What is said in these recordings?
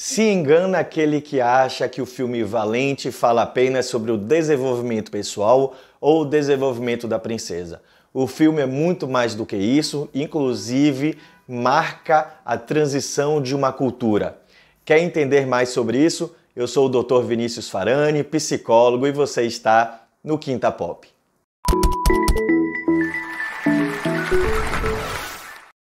Se engana aquele que acha que o filme Valente fala apenas sobre o desenvolvimento pessoal ou o desenvolvimento da princesa. O filme é muito mais do que isso, inclusive marca a transição de uma cultura. Quer entender mais sobre isso? Eu sou o Dr. Vinícius Farani, psicólogo, e você está no Quinta Pop.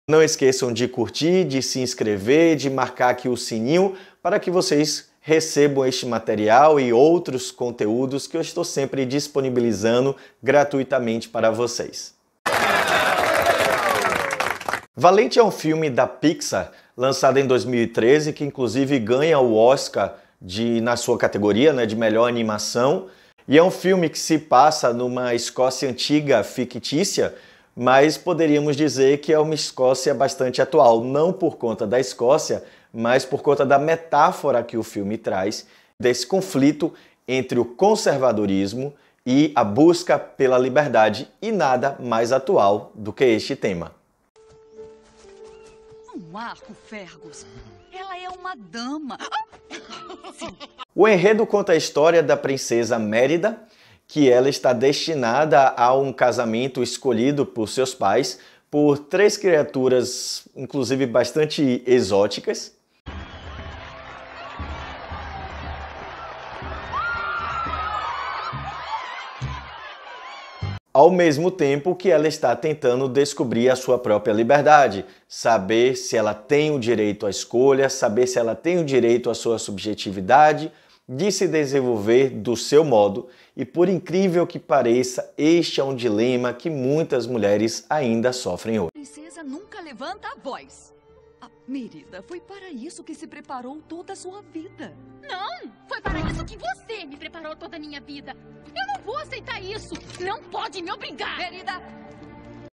Não esqueçam de curtir, de se inscrever, de marcar aqui o sininho para que vocês recebam este material e outros conteúdos que eu estou sempre disponibilizando gratuitamente para vocês. Valente é um filme da Pixar, lançado em 2013, que inclusive ganha o Oscar na sua categoria, de melhor animação. E é um filme que se passa numa Escócia antiga, fictícia, mas poderíamos dizer que é uma Escócia bastante atual, não por conta da Escócia, mas por conta da metáfora que o filme traz, desse conflito entre o conservadorismo e a busca pela liberdade, e nada mais atual do que este tema. Um arco, Fergus. Ela é uma dama. O enredo conta a história da princesa Mérida, que ela está destinada a um casamento escolhido por seus pais por três criaturas, inclusive bastante exóticas. Ao mesmo tempo que ela está tentando descobrir a sua própria liberdade, saber se ela tem o direito à escolha, saber se ela tem o direito à sua subjetividade, de se desenvolver do seu modo, e por incrível que pareça, este é um dilema que muitas mulheres ainda sofrem hoje. A princesa nunca levanta a voz. Mérida, foi para isso que se preparou toda a sua vida. Não! Foi para isso que você me preparou toda a minha vida. Eu não vou aceitar isso! Não pode me obrigar! Mérida!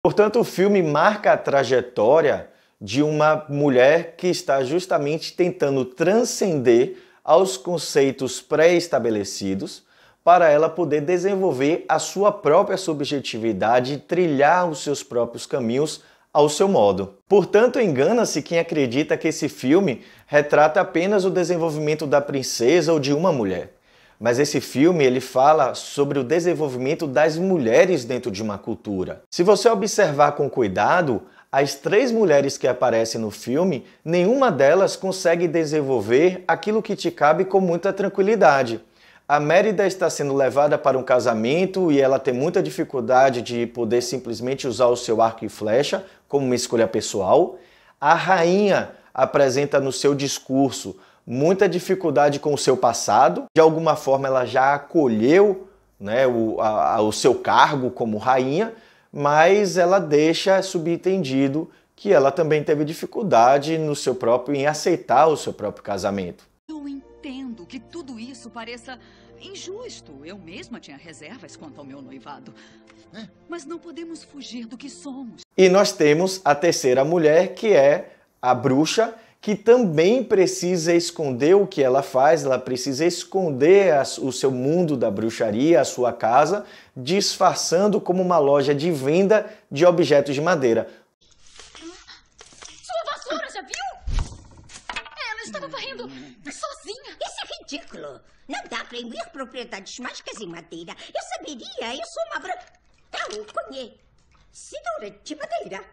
Portanto, o filme marca a trajetória de uma mulher que está justamente tentando transcender aos conceitos pré-estabelecidos para ela poder desenvolver a sua própria subjetividade e trilhar os seus próprios caminhos ao seu modo. Portanto, engana-se quem acredita que esse filme retrata apenas o desenvolvimento da princesa ou de uma mulher. Mas esse filme ele fala sobre o desenvolvimento das mulheres dentro de uma cultura. Se você observar com cuidado, as três mulheres que aparecem no filme, nenhuma delas consegue desenvolver aquilo que te cabe com muita tranquilidade. A Mérida está sendo levada para um casamento e ela tem muita dificuldade de poder simplesmente usar o seu arco e flecha como uma escolha pessoal. A rainha apresenta no seu discurso muita dificuldade com o seu passado. De alguma forma ela já acolheu o seu cargo como rainha, mas ela deixa subentendido que ela também teve dificuldade em aceitar o seu próprio casamento. Eu entendo que tudo isso pareça injusto. Eu mesma tinha reservas quanto ao meu noivado. Mas não podemos fugir do que somos. E nós temos a terceira mulher, que é a bruxa, que também precisa esconder o que ela faz, ela precisa esconder o seu mundo da bruxaria, a sua casa, disfarçando como uma loja de venda de objetos de madeira. Sua vassoura, já viu? Ela estava varrendo sozinha. Isso é ridículo. Não dá para imbuir propriedades mágicas em madeira. Eu saberia, eu sou uma conhecedora de madeira.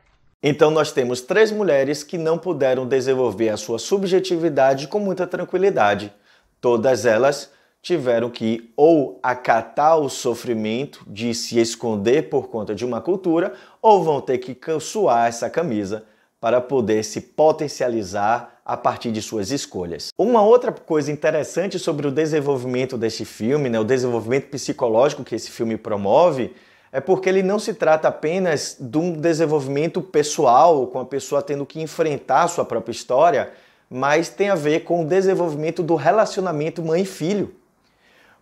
Então nós temos três mulheres que não puderam desenvolver a sua subjetividade com muita tranquilidade. Todas elas tiveram que ou acatar o sofrimento de se esconder por conta de uma cultura, ou vão ter que suar essa camisa para poder se potencializar a partir de suas escolhas. Uma outra coisa interessante sobre o desenvolvimento deste filme, o desenvolvimento psicológico que esse filme promove, é porque ele não se trata apenas de um desenvolvimento pessoal, com a pessoa tendo que enfrentar a sua própria história, mas tem a ver com o desenvolvimento do relacionamento mãe e filho.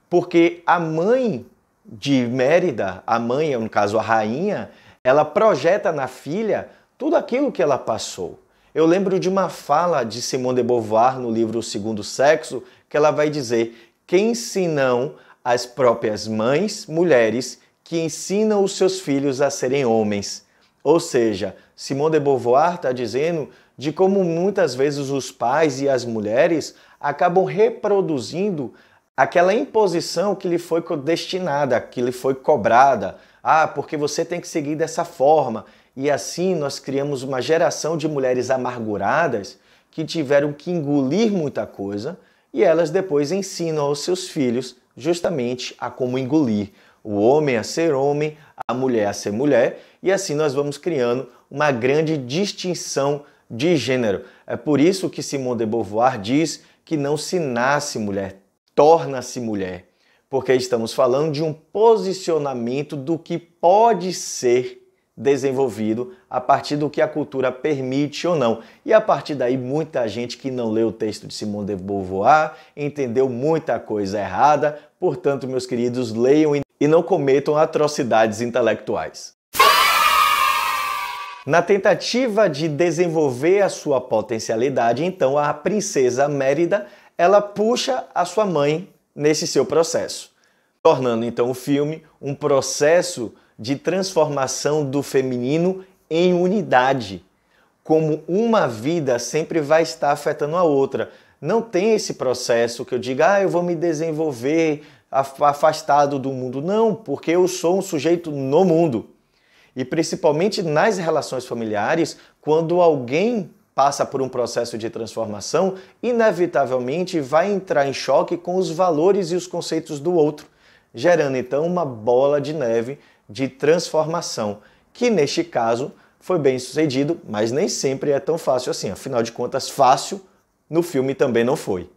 Porque a mãe de Mérida, a mãe, no caso a rainha, ela projeta na filha tudo aquilo que ela passou. Eu lembro de uma fala de Simone de Beauvoir no livro O Segundo Sexo, que ela vai dizer: quem senão as próprias mães, mulheres, que ensinam os seus filhos a serem homens. Ou seja, Simone de Beauvoir está dizendo de como muitas vezes os pais e as mulheres acabam reproduzindo aquela imposição que lhe foi destinada, que lhe foi cobrada. Ah, porque você tem que seguir dessa forma. E assim nós criamos uma geração de mulheres amarguradas que tiveram que engolir muita coisa e elas depois ensinam aos seus filhos justamente a como engolir. O homem a ser homem, a mulher a ser mulher, e assim nós vamos criando uma grande distinção de gênero. É por isso que Simone de Beauvoir diz que não se nasce mulher, torna-se mulher, porque estamos falando de um posicionamento do que pode ser desenvolvido a partir do que a cultura permite ou não. E a partir daí, muita gente que não leu o texto de Simone de Beauvoir entendeu muita coisa errada. Portanto, meus queridos, leiam e não cometam atrocidades intelectuais. Na tentativa de desenvolver a sua potencialidade, então, a princesa Mérida, ela puxa a sua mãe nesse seu processo, tornando então o filme um processo de transformação do feminino em unidade, como uma vida sempre vai estar afetando a outra. Não tem esse processo que eu diga, eu vou me desenvolver afastado do mundo. Não, porque eu sou um sujeito no mundo. E principalmente nas relações familiares, quando alguém passa por um processo de transformação, inevitavelmente vai entrar em choque com os valores e os conceitos do outro, gerando então uma bola de neve de transformação, que neste caso foi bem sucedido, mas nem sempre é tão fácil assim. Afinal de contas, fácil no filme também não foi.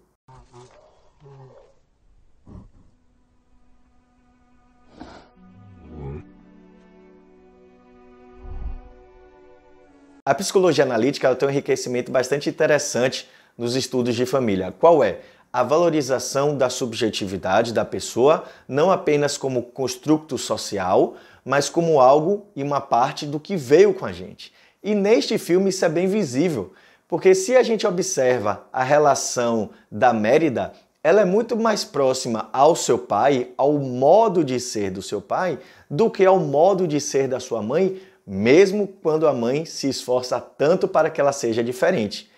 A psicologia analítica ela tem um enriquecimento bastante interessante nos estudos de família. Qual é? A valorização da subjetividade da pessoa, não apenas como construto social, mas como algo e uma parte do que veio com a gente. E neste filme isso é bem visível, porque se a gente observa a relação da Mérida, ela é muito mais próxima ao seu pai, ao modo de ser do seu pai, do que ao modo de ser da sua mãe, mesmo quando a mãe se esforça tanto para que ela seja diferente.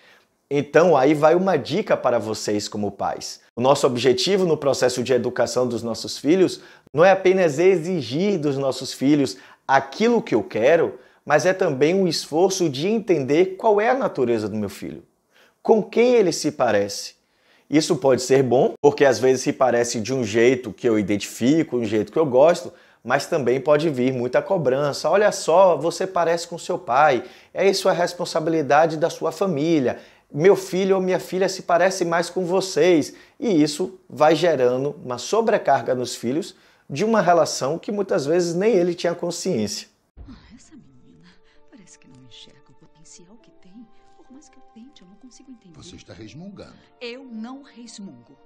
Então, aí vai uma dica para vocês como pais. O nosso objetivo no processo de educação dos nossos filhos não é apenas exigir dos nossos filhos aquilo que eu quero, mas é também um esforço de entender qual é a natureza do meu filho, com quem ele se parece. Isso pode ser bom, porque às vezes se parece de um jeito que eu identifico, um jeito que eu gosto, mas também pode vir muita cobrança. Olha só, você parece com seu pai, isso é responsabilidade da sua família. Meu filho ou minha filha se parece mais com vocês. E isso vai gerando uma sobrecarga nos filhos de uma relação que muitas vezes nem ele tinha consciência. Essa menina parece que não enxerga o potencial que tem. Por mais que eu tente, eu não consigo entender. Você está resmungando. Eu não resmungo.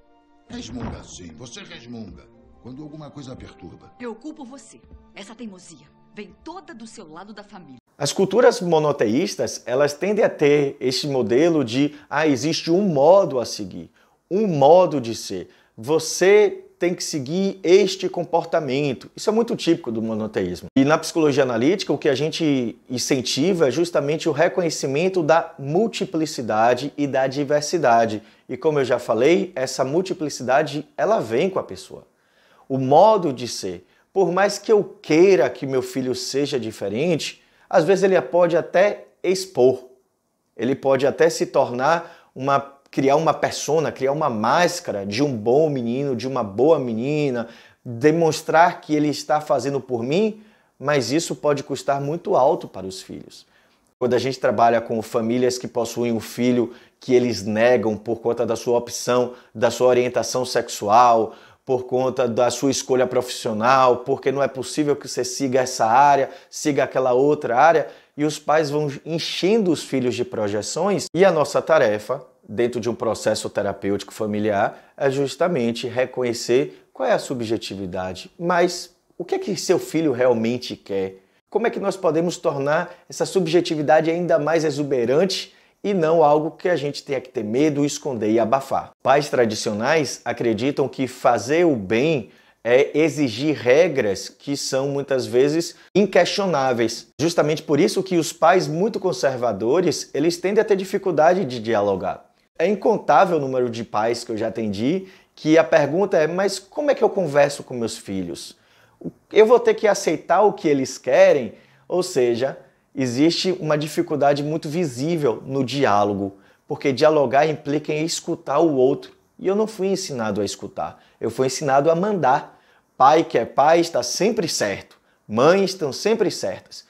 Resmunga sim, você resmunga. Quando alguma coisa perturba. Eu culpo você. Essa teimosia vem toda do seu lado da família. As culturas monoteístas, elas tendem a ter este modelo de existe um modo a seguir, um modo de ser. Você tem que seguir este comportamento. Isso é muito típico do monoteísmo. E na psicologia analítica, o que a gente incentiva é justamente o reconhecimento da multiplicidade e da diversidade. E como eu já falei, essa multiplicidade, ela vem com a pessoa. O modo de ser. Por mais que eu queira que meu filho seja diferente, às vezes ele pode até expor. Ele pode até se tornar criar uma persona, criar uma máscara de um bom menino, de uma boa menina, demonstrar que ele está fazendo por mim, mas isso pode custar muito alto para os filhos. Quando a gente trabalha com famílias que possuem um filho que eles negam por conta da sua opção, da sua orientação sexual, por conta da sua escolha profissional, porque não é possível que você siga essa área, siga aquela outra área, e os pais vão enchendo os filhos de projeções, e a nossa tarefa, dentro de um processo terapêutico familiar, é justamente reconhecer qual é a subjetividade, mas o que é que seu filho realmente quer? Como é que nós podemos tornar essa subjetividade ainda mais exuberante e não algo que a gente tenha que ter medo, esconder e abafar. Pais tradicionais acreditam que fazer o bem é exigir regras que são muitas vezes inquestionáveis. Justamente por isso que os pais muito conservadores, eles tendem a ter dificuldade de dialogar. É incontável o número de pais que eu já atendi que a pergunta é: mas como é que eu converso com meus filhos? Eu vou ter que aceitar o que eles querem? Ou seja, existe uma dificuldade muito visível no diálogo, porque dialogar implica em escutar o outro. E eu não fui ensinado a escutar, eu fui ensinado a mandar. Pai que é pai está sempre certo, mães estão sempre certas.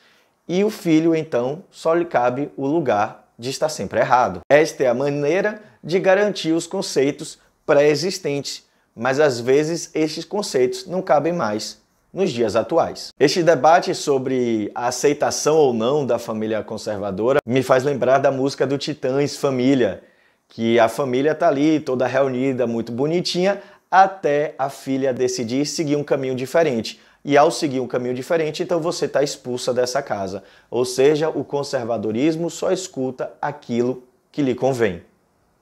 E o filho, então, só lhe cabe o lugar de estar sempre errado. Esta é a maneira de garantir os conceitos pré-existentes, mas às vezes estes conceitos não cabem mais nos dias atuais. Este debate sobre a aceitação ou não da família conservadora me faz lembrar da música do Titãs, Família, que a família está ali toda reunida, muito bonitinha, até a filha decidir seguir um caminho diferente. E ao seguir um caminho diferente, então você está expulsa dessa casa. Ou seja, o conservadorismo só escuta aquilo que lhe convém.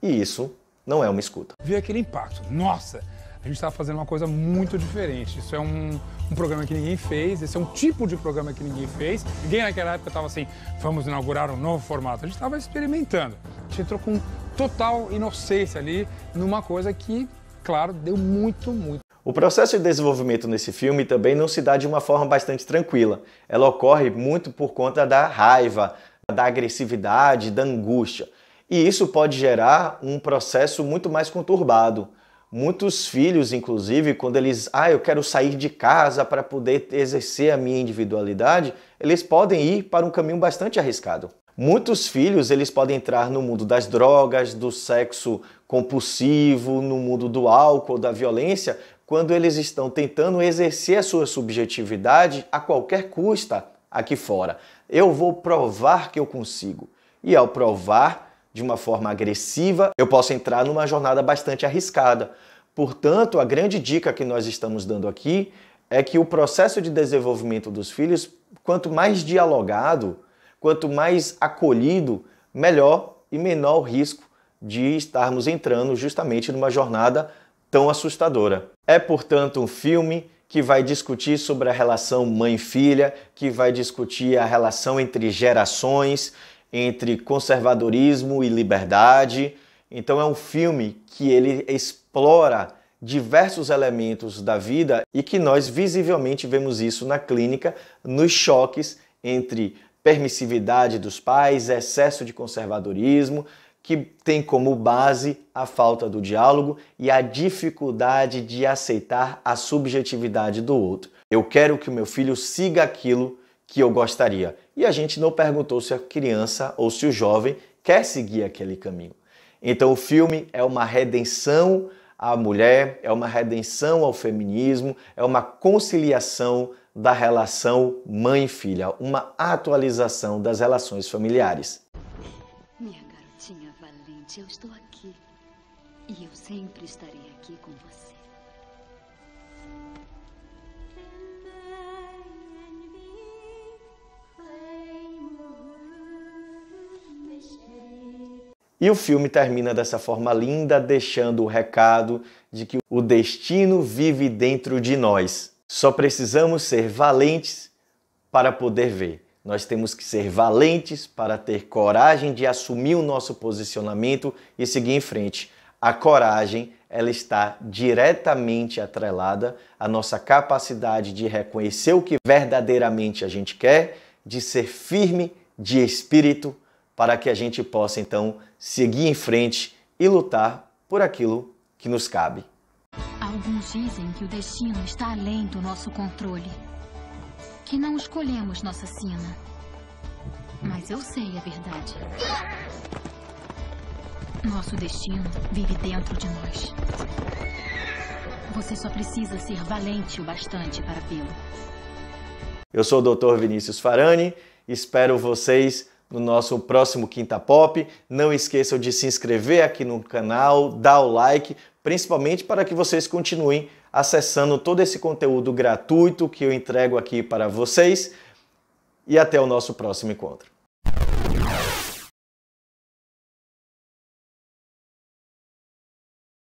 E isso não é uma escuta. Vi aquele impacto. Nossa, a gente estava fazendo uma coisa muito diferente. Isso é um programa que ninguém fez, esse é um tipo de programa que ninguém fez. Ninguém naquela época estava assim, vamos inaugurar um novo formato. A gente estava experimentando. A gente entrou com total inocência ali numa coisa que, claro, deu muito. O processo de desenvolvimento nesse filme também não se dá de uma forma bastante tranquila. Ela ocorre muito por conta da raiva, da agressividade, da angústia. E isso pode gerar um processo muito mais conturbado. Muitos filhos, inclusive, quando eles eu quero sair de casa para poder exercer a minha individualidade, eles podem ir para um caminho bastante arriscado. Muitos filhos, eles podem entrar no mundo das drogas, do sexo compulsivo, no mundo do álcool, da violência, quando eles estão tentando exercer a sua subjetividade a qualquer custo aqui fora. Eu vou provar que eu consigo. E ao provar de uma forma agressiva, eu posso entrar numa jornada bastante arriscada. Portanto, a grande dica que nós estamos dando aqui é que o processo de desenvolvimento dos filhos, quanto mais dialogado, quanto mais acolhido, melhor e menor o risco de estarmos entrando justamente numa jornada tão assustadora. É, portanto, um filme que vai discutir sobre a relação mãe-filha, que vai discutir a relação entre gerações, entre conservadorismo e liberdade. Então é um filme que ele explora diversos elementos da vida e que nós visivelmente vemos isso na clínica, nos choques entre permissividade dos pais, excesso de conservadorismo, que tem como base a falta do diálogo e a dificuldade de aceitar a subjetividade do outro. Eu quero que o meu filho siga aquilo que eu gostaria. E a gente não perguntou se a criança ou se o jovem quer seguir aquele caminho. Então o filme é uma redenção à mulher, é uma redenção ao feminismo, é uma conciliação da relação mãe-filha, uma atualização das relações familiares. Minha garotinha valente, eu estou aqui. E eu sempre estarei aqui com você. E o filme termina dessa forma linda, deixando o recado de que o destino vive dentro de nós. Só precisamos ser valentes para poder ver. Nós temos que ser valentes para ter coragem de assumir o nosso posicionamento e seguir em frente. A coragem, ela está diretamente atrelada à nossa capacidade de reconhecer o que verdadeiramente a gente quer, de ser firme de espírito, para que a gente possa, então, seguir em frente e lutar por aquilo que nos cabe. Alguns dizem que o destino está além do nosso controle. Que não escolhemos nossa sina. Mas eu sei a verdade. Nosso destino vive dentro de nós. Você só precisa ser valente o bastante para vê-lo. Eu sou o Dr. Vinícius Farani, espero vocês no nosso próximo Quinta Pop. Não esqueçam de se inscrever aqui no canal, dar o like, principalmente para que vocês continuem acessando todo esse conteúdo gratuito que eu entrego aqui para vocês. E até o nosso próximo encontro.